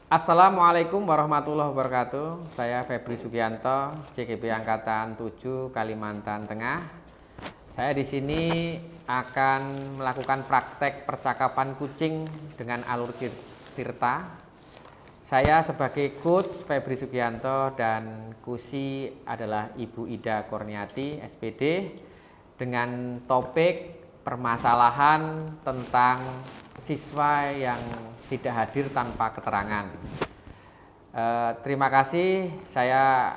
Assalamualaikum warahmatullahi wabarakatuh. Saya Febri Sugianto, CGP Angkatan 7 Kalimantan Tengah. Saya di sini akan melakukan praktek percakapan kucing dengan alur Tirta. Saya sebagai coach Febri Sugianto dan Kusi adalah Ibu Ida Kurniati, SPD, dengan topik permasalahan tentang siswa yang tidak hadir tanpa keterangan. Terima kasih, saya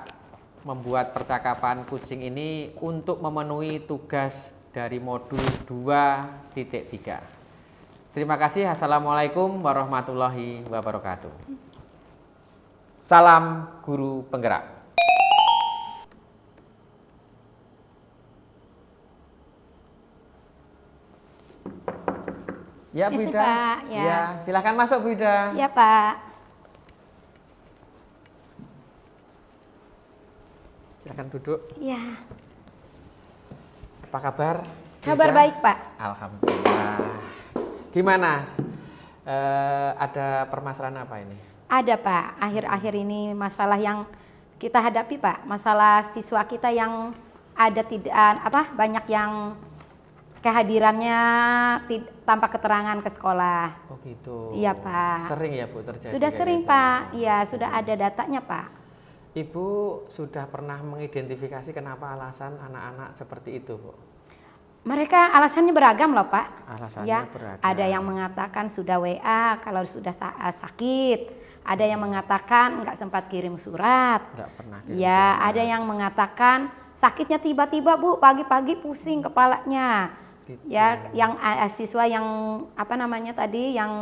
membuat percakapan kucing ini untuk memenuhi tugas dari modul 2.3. Terima kasih. Assalamualaikum warahmatullahi wabarakatuh. Salam guru penggerak. Ya, Bu Misi, Ida. Pak, ya. Silahkan masuk, Bu Ida. Ya, Pak. Silahkan duduk. Ya. Apa kabar? Kabar Ida? baik, Pak. Alhamdulillah. Gimana? Ada permasalahan apa ini? Ada, Pak. Akhir-akhir ini masalah yang kita hadapi, Pak. Masalah siswa kita yang ada banyak yang kehadirannya tanpa keterangan ke sekolah. Oh gitu. Iya, Pak. Sering ya, Bu, terjadi? Sudah sering, gitu? Pak. Iya, sudah ada datanya, Pak. Ibu sudah pernah mengidentifikasi kenapa alasan anak-anak seperti itu, Bu? Mereka alasannya beragam loh, Pak. Alasannya Ya, beragam. ada yang mengatakan sudah WA kalau sudah sakit. Ada yang mengatakan nggak sempat kirim surat. Nggak pernah kirim Ya, surat. ada yang mengatakan sakitnya tiba-tiba, Bu, pagi-pagi pusing kepalanya. Gitu. Ya, yang siswa yang yang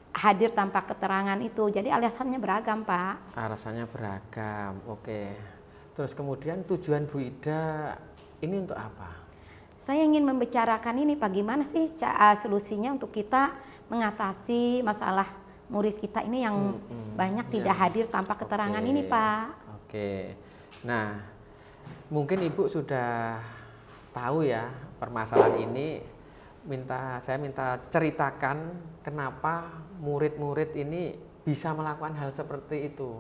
hadir tanpa keterangan itu. Jadi alasannya beragam, Pak. Alasannya beragam, oke. Terus kemudian tujuan Bu Ida ini untuk apa? Saya ingin membicarakan ini, Pak, gimana sih solusinya untuk kita mengatasi masalah murid kita ini yang banyak tidak hadir tanpa keterangan ini, Pak. Oke. Nah, mungkin Ibu sudah tahu ya permasalahan ini. Saya minta ceritakan kenapa murid-murid ini bisa melakukan hal seperti itu.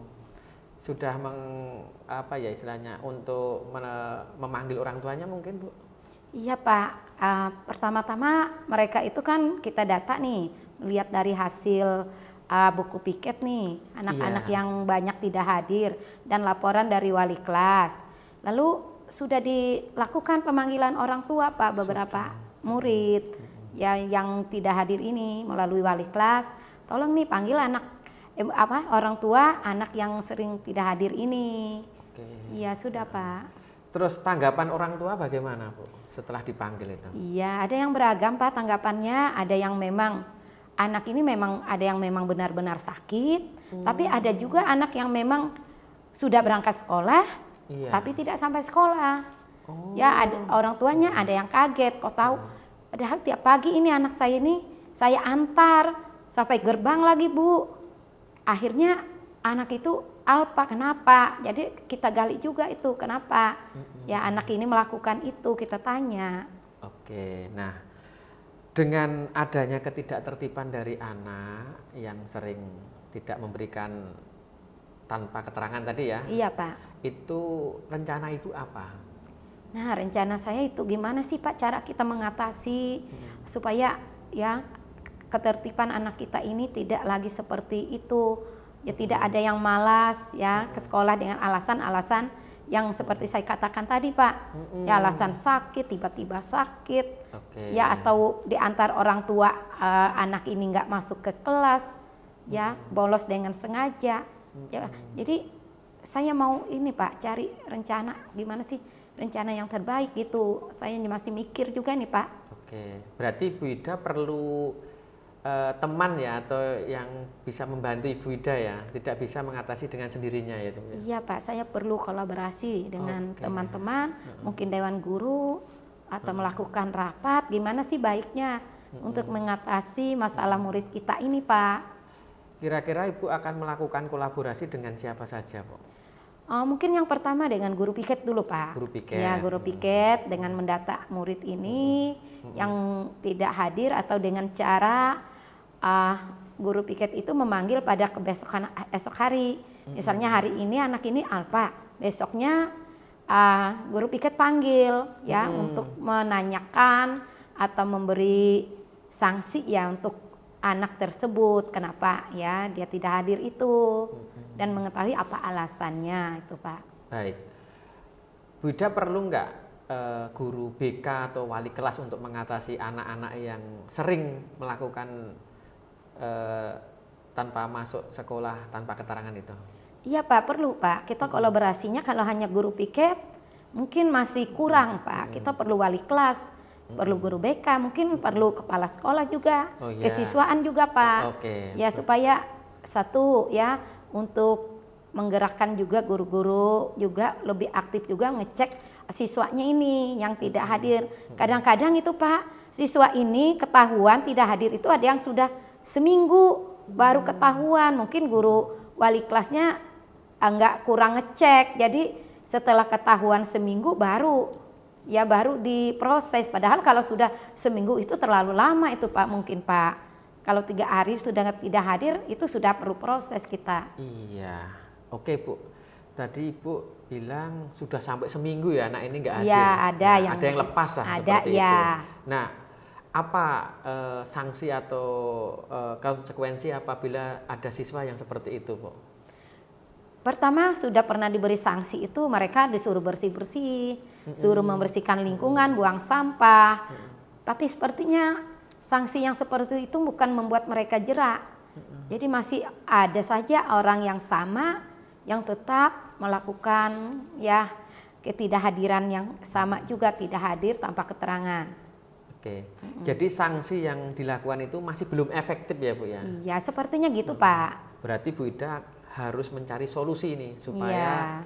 Sudah istilahnya untuk memanggil orang tuanya mungkin, Bu? Iya, Pak. Pertama-tama mereka itu kan kita data nih, lihat dari hasil buku piket nih, anak-anak yang banyak tidak hadir dan laporan dari wali kelas. Lalu sudah dilakukan pemanggilan orang tua, Pak, beberapa murid yang tidak hadir ini melalui wali kelas. Tolong nih panggil orang tua anak yang sering tidak hadir ini. Iya, sudah, Pak. Terus tanggapan orang tua bagaimana, Bu, setelah dipanggil itu? Iya, ada yang beragam, Pak, tanggapannya. Ada yang memang anak ini ada yang memang benar-benar sakit, tapi ada juga anak yang memang sudah berangkat sekolah, tapi tidak sampai sekolah. Ya, orang tuanya ada yang kaget, kok tahu? Padahal tiap pagi ini anak saya ini saya antar sampai gerbang lagi, Bu. Akhirnya anak itu alpa, kenapa? Jadi kita gali juga itu kenapa ya anak ini melakukan itu, kita tanya. Oke, nah dengan adanya ketidaktertiban dari anak yang sering tidak memberikan tanpa keterangan tadi ya. Iya, Pak. Itu rencana Ibu apa? Nah, rencana saya itu gimana sih, Pak, cara kita mengatasi supaya ya ketertiban anak kita ini tidak lagi seperti itu. Ya tidak ada yang malas ya ke sekolah dengan alasan-alasan yang seperti saya katakan tadi, Pak. Ya alasan sakit, tiba-tiba sakit. Ya atau diantar orang tua anak ini nggak masuk ke kelas, ya bolos dengan sengaja. Ya, jadi saya mau ini, Pak, cari rencana gimana sih rencana yang terbaik gitu. Saya masih mikir juga nih, Pak. Oke, berarti Bu Ida perlu teman ya atau yang bisa membantu Ibu Ida ya, tidak bisa mengatasi dengan sendirinya ya, itu. Iya, Pak, saya perlu kolaborasi dengan teman-teman, mungkin dewan guru atau melakukan rapat. Gimana sih baiknya untuk mengatasi masalah murid kita ini, Pak? Kira-kira Ibu akan melakukan kolaborasi dengan siapa saja, Bu? Mungkin yang pertama dengan guru piket dulu, Pak. Guru piket. Ya, guru piket dengan mendata murid ini yang tidak hadir atau dengan cara guru piket itu memanggil pada kebesokan esok hari. Misalnya hari ini anak ini alfa, besoknya guru piket panggil ya untuk menanyakan atau memberi sanksi ya untuk anak tersebut, kenapa ya dia tidak hadir itu, dan mengetahui apa alasannya itu Pak. Baik, Bu Ida perlu nggak guru BK atau wali kelas untuk mengatasi anak-anak yang sering melakukan tanpa masuk sekolah tanpa keterangan itu? Iya Pak, perlu Pak. Kita kolaborasinya kalau hanya guru piket mungkin masih kurang Pak. Kita perlu wali kelas, perlu guru BK, mungkin perlu kepala sekolah juga, kesiswaan juga Pak. Ya supaya satu ya untuk menggerakkan juga guru-guru juga lebih aktif juga ngecek siswanya ini yang tidak hadir. Kadang-kadang itu Pak, siswa ini ketahuan tidak hadir itu ada yang sudah seminggu baru ketahuan, mungkin guru wali kelasnya enggak kurang ngecek, jadi setelah ketahuan seminggu baru diproses. Padahal kalau sudah seminggu itu terlalu lama itu Pak, mungkin Pak. Kalau 3 hari sudah tidak hadir itu sudah perlu proses kita. Iya, oke Bu. Tadi Ibu bilang sudah sampai seminggu ya anak ini nggak hadir. Iya, ada yang lepas lah ada, seperti ya. itu. Nah, apa sanksi atau konsekuensi apabila ada siswa yang seperti itu, Bu? Pertama sudah pernah diberi sanksi itu mereka disuruh bersih-bersih, suruh membersihkan lingkungan, buang sampah. Tapi sepertinya sanksi yang seperti itu bukan membuat mereka jerak. Jadi masih ada saja orang yang sama yang tetap melakukan ya ketidakhadiran yang sama juga, tidak hadir tanpa keterangan. Oke, jadi sanksi yang dilakukan itu masih belum efektif ya Bu ya? Iya, sepertinya gitu Pak. Berarti Bu Ida harus mencari solusi nih supaya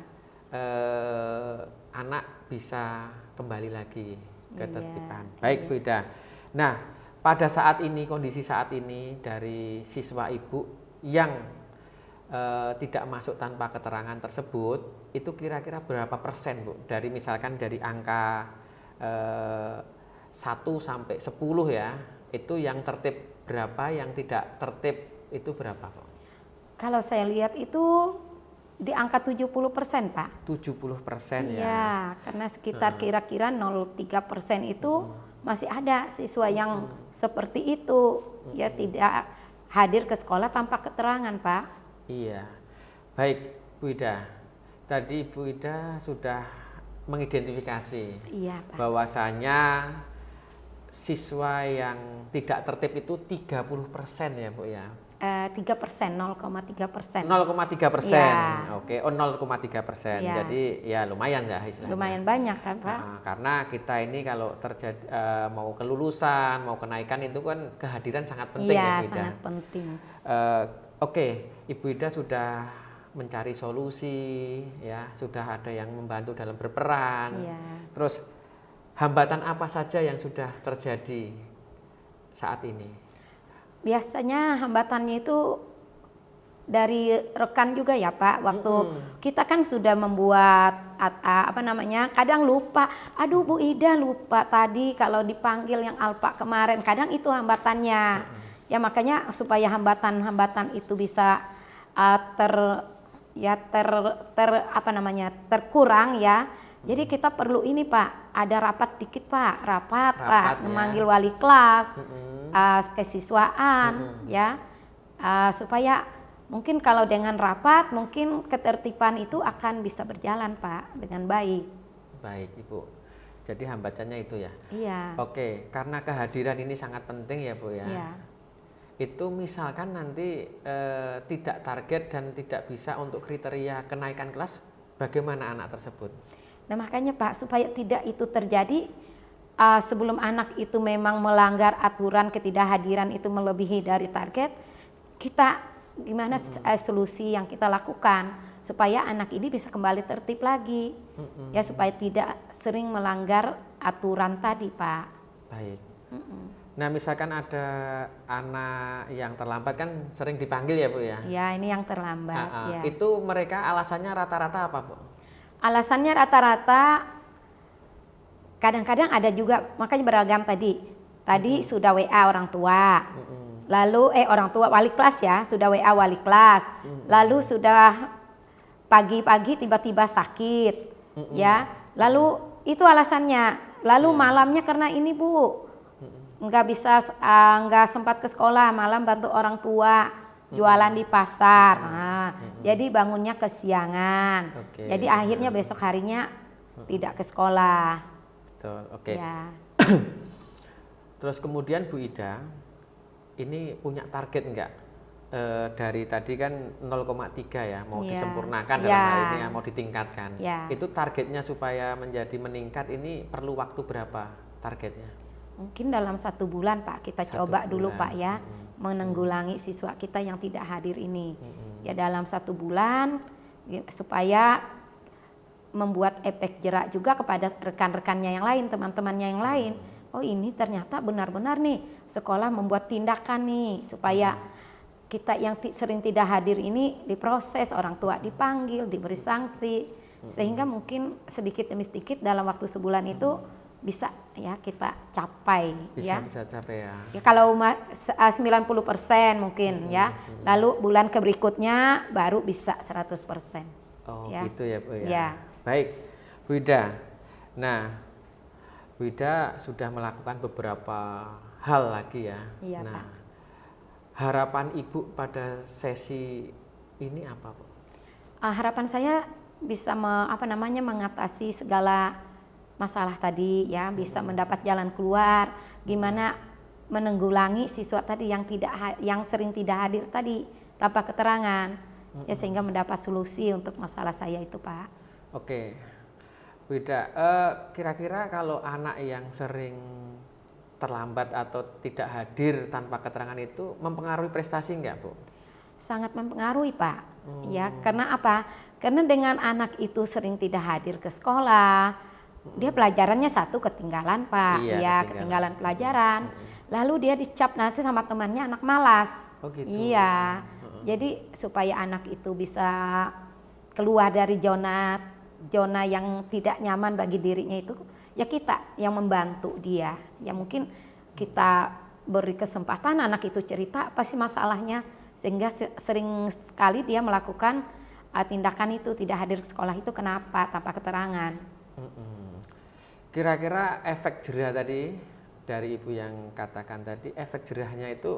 anak bisa kembali lagi ke ketertiban. Baik Bu Ida. Nah, pada saat ini, kondisi saat ini dari siswa Ibu yang tidak masuk tanpa keterangan tersebut, itu kira-kira berapa persen Bu? Dari misalkan dari angka 1 sampai 10 ya, itu yang tertib berapa, yang tidak tertib itu berapa Pak? Kalau saya lihat itu di angka 70% Pak. 70% ya? Iya, karena sekitar kira-kira 0,3% itu masih ada siswa yang seperti itu, ya tidak hadir ke sekolah tanpa keterangan Pak. Iya, baik Bu Ida, tadi Bu Ida sudah mengidentifikasi bahwasanya siswa yang tidak tertib itu 30% ya Bu ya? 3%, 0,3%. 0,3%, ya. Oke, 0,3%. Ya. Jadi ya lumayan ya istilahnya. Lumayan banyak kan Pak? Karena kita ini kalau terjadi mau kelulusan, mau kenaikan itu kan kehadiran sangat penting ya Bu Ida. Iya, sangat penting. Oke, Ibu Ida sudah mencari solusi, ya sudah ada yang membantu dalam berperan. Iya. Terus hambatan apa saja yang sudah terjadi saat ini? Biasanya hambatannya itu dari rekan juga ya Pak. Waktu kita kan sudah membuat kadang lupa. Aduh Bu Ida lupa tadi kalau dipanggil yang alfa kemarin. Kadang itu hambatannya. Ya makanya supaya hambatan-hambatan itu bisa terkurang ya. Jadi kita perlu ini Pak, ada rapat dikit Pak, rapat Pak, memanggil wali kelas, kesiswaan ya, supaya mungkin kalau dengan rapat mungkin ketertiban itu akan bisa berjalan Pak dengan baik. Baik Ibu, jadi hambatannya itu ya? Iya. Oke, karena kehadiran ini sangat penting ya Bu ya? Iya. Itu misalkan nanti tidak target dan tidak bisa untuk kriteria kenaikan kelas, bagaimana anak tersebut? Nah makanya Pak, supaya tidak itu terjadi, sebelum anak itu memang melanggar aturan ketidakhadiran itu melebihi dari target, kita gimana solusi yang kita lakukan supaya anak ini bisa kembali tertib lagi, ya supaya tidak sering melanggar aturan tadi Pak. Baik. Nah misalkan ada anak yang terlambat kan sering dipanggil ya Bu ya? Ya ini yang terlambat. Ya. Itu mereka alasannya rata-rata apa Bu? Alasannya rata-rata kadang-kadang ada juga, makanya beragam tadi. Tadi sudah WA orang tua, Lalu orang tua wali kelas ya, sudah WA wali kelas. Lalu sudah pagi-pagi tiba-tiba sakit, ya. Lalu itu alasannya. Lalu malamnya karena ini Bu, nggak bisa, nggak sempat ke sekolah, malam bantu orang tua jualan di pasar. Nah, jadi bangunnya kesiangan. Jadi akhirnya besok harinya tidak ke sekolah. Betul, oke. Ya. Terus kemudian Bu Ida, ini punya target enggak? Dari tadi kan 0,3 ya, mau disempurnakan dalam hal ini, mau ditingkatkan. Itu targetnya supaya menjadi meningkat ini perlu waktu berapa targetnya? Mungkin dalam 1 bulan Pak, kita coba dulu Pak ya, menanggulangi siswa kita yang tidak hadir ini. Ya dalam 1 bulan, supaya membuat efek jerak juga kepada rekan-rekannya yang lain, teman-temannya yang lain. Oh ini ternyata benar-benar nih sekolah membuat tindakan nih supaya kita yang sering tidak hadir ini diproses, orang tua dipanggil, diberi sanksi, sehingga mungkin sedikit demi sedikit dalam waktu sebulan itu bisa ya kita capai. Bisa capai ya. Ya kalau 90% mungkin ya, lalu bulan berikutnya baru bisa 100%. Oh ya. Gitu ya Bu ya. Baik Bu Ida, nah Bu Ida sudah melakukan beberapa hal lagi ya. Iya, nah, Pak. Harapan Ibu pada sesi ini apa Bu? Harapan saya bisa mengatasi segala masalah tadi ya, bisa mendapat jalan keluar, gimana menanggulangi siswa tadi yang sering tidak hadir tadi tanpa keterangan, ya sehingga mendapat solusi untuk masalah saya itu Pak. Oke, Bu Ida, kira-kira kalau anak yang sering terlambat atau tidak hadir tanpa keterangan itu mempengaruhi prestasi enggak Bu? Sangat mempengaruhi Pak, ya karena apa? Karena dengan anak itu sering tidak hadir ke sekolah, dia pelajarannya satu ketinggalan Pak, ketinggalan pelajaran. Lalu dia dicap nanti sama temannya anak malas. Oh gitu. Iya, jadi supaya anak itu bisa keluar dari zona yang tidak nyaman bagi dirinya itu, ya kita yang membantu dia. Ya mungkin kita beri kesempatan anak itu cerita apa sih masalahnya, sehingga sering sekali dia melakukan tindakan itu, tidak hadir ke sekolah itu kenapa tanpa keterangan. Kira-kira efek jerah tadi dari Ibu yang katakan tadi, efek jerahnya itu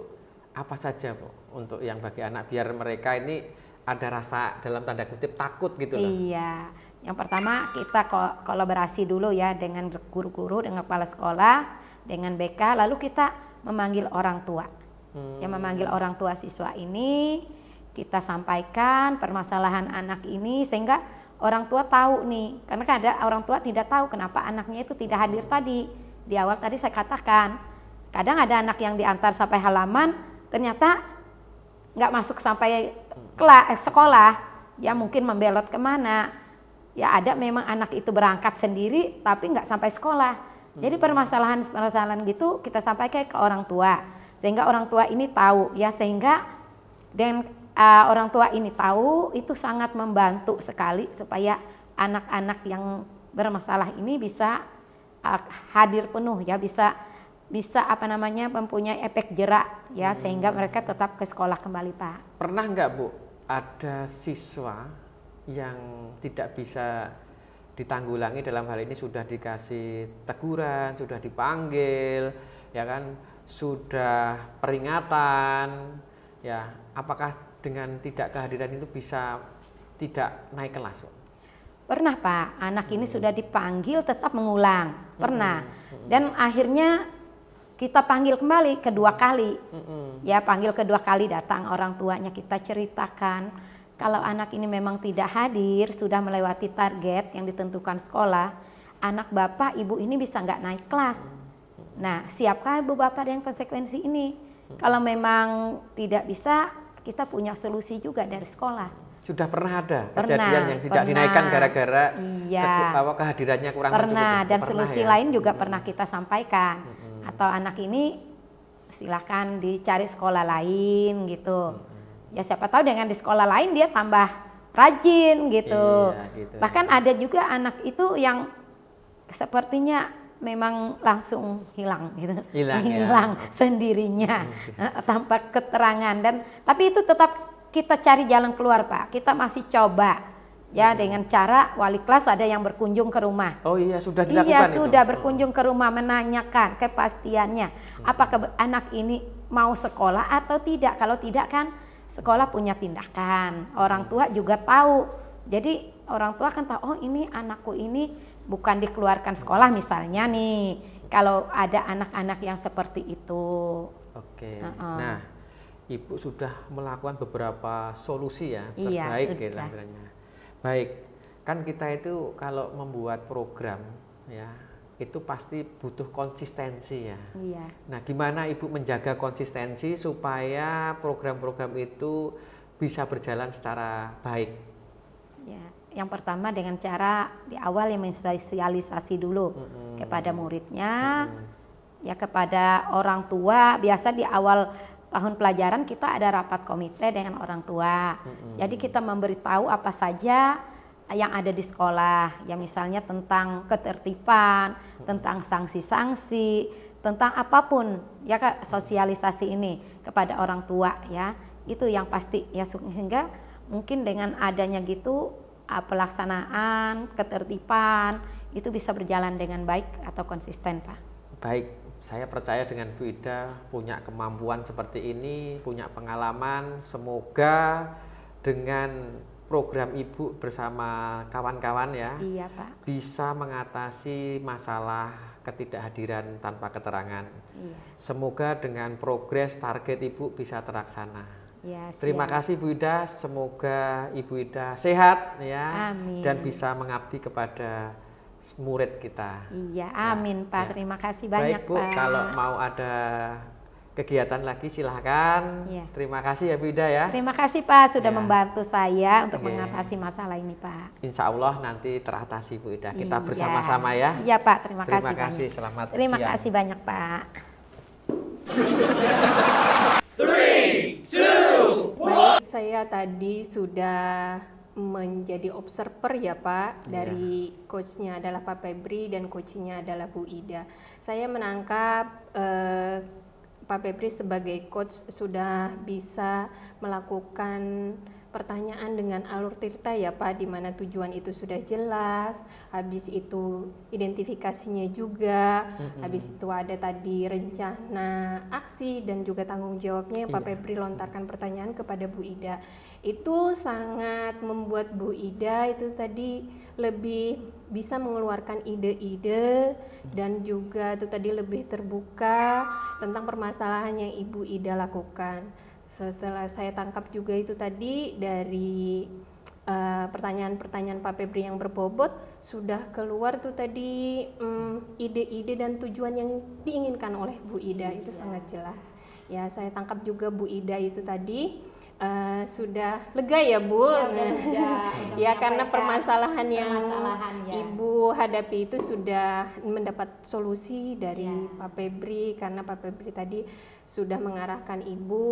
apa saja Bu untuk yang bagi anak biar mereka ini ada rasa dalam tanda kutip takut gitu loh? Iya, yang pertama kita kolaborasi dulu ya dengan guru-guru, dengan kepala sekolah, dengan BK, lalu kita memanggil orang tua. Yang memanggil orang tua siswa ini, kita sampaikan permasalahan anak ini sehingga orang tua tahu nih, karena ada orang tua tidak tahu kenapa anaknya itu tidak hadir tadi. Di awal tadi saya katakan, kadang ada anak yang diantar sampai halaman, ternyata nggak masuk sampai sekolah, ya mungkin membelot kemana. Ya ada memang anak itu berangkat sendiri tapi nggak sampai sekolah. Jadi permasalahan gitu kita sampaikan ke orang tua, sehingga orang tua ini tahu ya, sehingga dengan orang tua ini tahu itu sangat membantu sekali supaya anak-anak yang bermasalah ini bisa hadir penuh ya, bisa mempunyai efek jerak ya, sehingga mereka tetap ke sekolah kembali Pak. Pernah nggak Bu ada siswa yang tidak bisa ditanggulangi, dalam hal ini sudah dikasih teguran, sudah dipanggil, ya kan, sudah peringatan, ya, apakah dengan tidak kehadiran itu bisa tidak naik kelas Bu? Pernah Pak, anak ini sudah dipanggil tetap mengulang, pernah, dan akhirnya kita panggil kembali kedua kali, ya panggil kedua kali, datang orang tuanya, kita ceritakan kalau anak ini memang tidak hadir, sudah melewati target yang ditentukan sekolah, anak bapak ibu ini bisa nggak naik kelas. Nah, siapkah ibu bapak dengan konsekuensi ini? Kalau memang tidak bisa, kita punya solusi juga dari sekolah. Sudah pernah ada kejadian yang tidak dinaikkan gara-gara kehadirannya kurang mencukupi? Pernah, dan solusi lain juga pernah kita sampaikan. Atau anak ini silakan dicari sekolah lain gitu. Ya siapa tahu dengan di sekolah lain dia tambah rajin gitu. Bahkan ada juga anak itu yang sepertinya memang langsung hilang gitu. Hilang, ya. Hilang sendirinya tanpa keterangan, dan tapi itu tetap kita cari jalan keluar, Pak. Kita masih coba ya dengan cara wali kelas ada yang berkunjung ke rumah. Oh iya, sudah dilakukan Iya, itu? sudah berkunjung ke rumah menanyakan kepastiannya apakah anak ini mau sekolah atau tidak. Kalau tidak kan sekolah punya tindakan, orang tua juga tahu. Jadi orang tua kan tahu, oh ini anakku ini bukan dikeluarkan sekolah misalnya nih, kalau ada anak-anak yang seperti itu. Oke. Nah, Ibu sudah melakukan beberapa solusi ya, Iya, terbaik sudah. gitu istilahnya. Baik, kan kita itu kalau membuat program ya, itu pasti butuh konsistensi ya. Iya. Nah, gimana Ibu menjaga konsistensi supaya program-program itu bisa berjalan secara baik? Ya, yang pertama dengan cara di awal yang mensosialisasi dulu kepada muridnya, ya kepada orang tua. Biasa di awal tahun pelajaran kita ada rapat komite dengan orang tua. Jadi kita memberitahu apa saja yang ada di sekolah, ya misalnya tentang ketertiban, tentang sanksi-sanksi, tentang apapun ya Kak, sosialisasi ini kepada orang tua ya. Itu yang pasti ya, sehingga mungkin dengan adanya gitu pelaksanaan ketertiban itu bisa berjalan dengan baik atau konsisten, Pak. Baik, saya percaya dengan Bu Ida punya kemampuan seperti ini, punya pengalaman. Semoga dengan program Ibu bersama kawan-kawan ya, Iya, Pak. bisa mengatasi masalah ketidakhadiran tanpa keterangan. Iya. Semoga dengan progres target Ibu bisa terlaksana. Ya, Terima siap. kasih Bu Ida, semoga Ibu Ida sehat ya. Amin. Dan bisa mengabdi kepada murid kita. Iya, amin Pak. ya. Terima kasih banyak Baik Bu, Pak. kalau mau ada kegiatan lagi silahkan. Iya. Terima kasih ya Bu Ida ya. Terima kasih Pak sudah Ya. membantu saya untuk Oke. mengatasi masalah ini Pak. Insya Allah nanti teratasi Bu Ida. Kita Iya. bersama-sama ya. Iya Pak, terima kasih Terima kasih, banyak. selamat Terima siang. kasih banyak Pak. Baik, saya tadi sudah menjadi observer ya Pak, dari coachnya adalah Pak Febri dan coachnya adalah Bu Ida. Saya menangkap Pak Febri sebagai coach sudah bisa melakukan pertanyaan dengan alur cerita ya Pak, di mana tujuan itu sudah jelas, habis itu identifikasinya juga, habis itu ada tadi rencana aksi dan juga tanggung jawabnya yang Pak Febri lontarkan pertanyaan kepada Bu Ida. Itu sangat membuat Bu Ida itu tadi lebih bisa mengeluarkan ide-ide dan juga itu tadi lebih terbuka tentang permasalahan yang Ibu Ida lakukan. Setelah saya tangkap juga itu tadi dari pertanyaan-pertanyaan Pak Febri yang berbobot, sudah keluar tuh tadi ide-ide dan tujuan yang diinginkan oleh Bu Ida itu sangat jelas. Ya, saya tangkap juga Bu Ida itu tadi sudah lega ya Bu. Iya, udah lega, udah Ya, karena menyampaikan permasalahan yang ya. Ibu hadapi itu sudah mendapat solusi dari Ya. Pak Febri, karena Pak Febri tadi sudah mengarahkan Ibu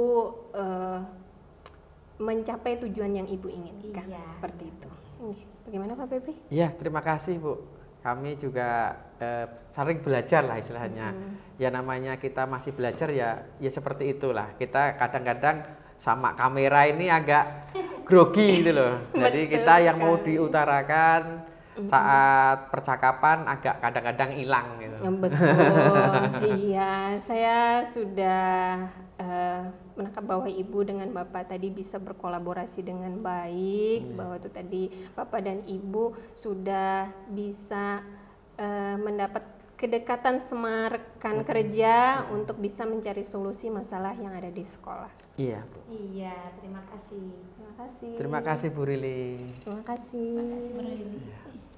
mencapai tujuan yang Ibu inginkan. Iya. Seperti itu. Bagaimana Pak Febri? Ya, terima kasih Bu. Kami juga sering belajar lah istilahnya. Ya namanya kita masih belajar ya seperti itulah. Kita kadang-kadang sama kamera ini agak grogi gitu loh. Jadi kita yang mau diutarakan saat percakapan agak kadang-kadang hilang gitu. Betul. Iya, saya sudah menangkap bahwa Ibu dengan Bapak tadi bisa berkolaborasi dengan baik, bahwa itu tadi Bapak dan Ibu sudah bisa mendapat kedekatan semarkan kerja untuk bisa mencari solusi masalah yang ada di sekolah. Iya Bu. Iya, terima kasih. Terima kasih. Terima kasih Bu Rili. Terima kasih. Terima kasih Bu Rili.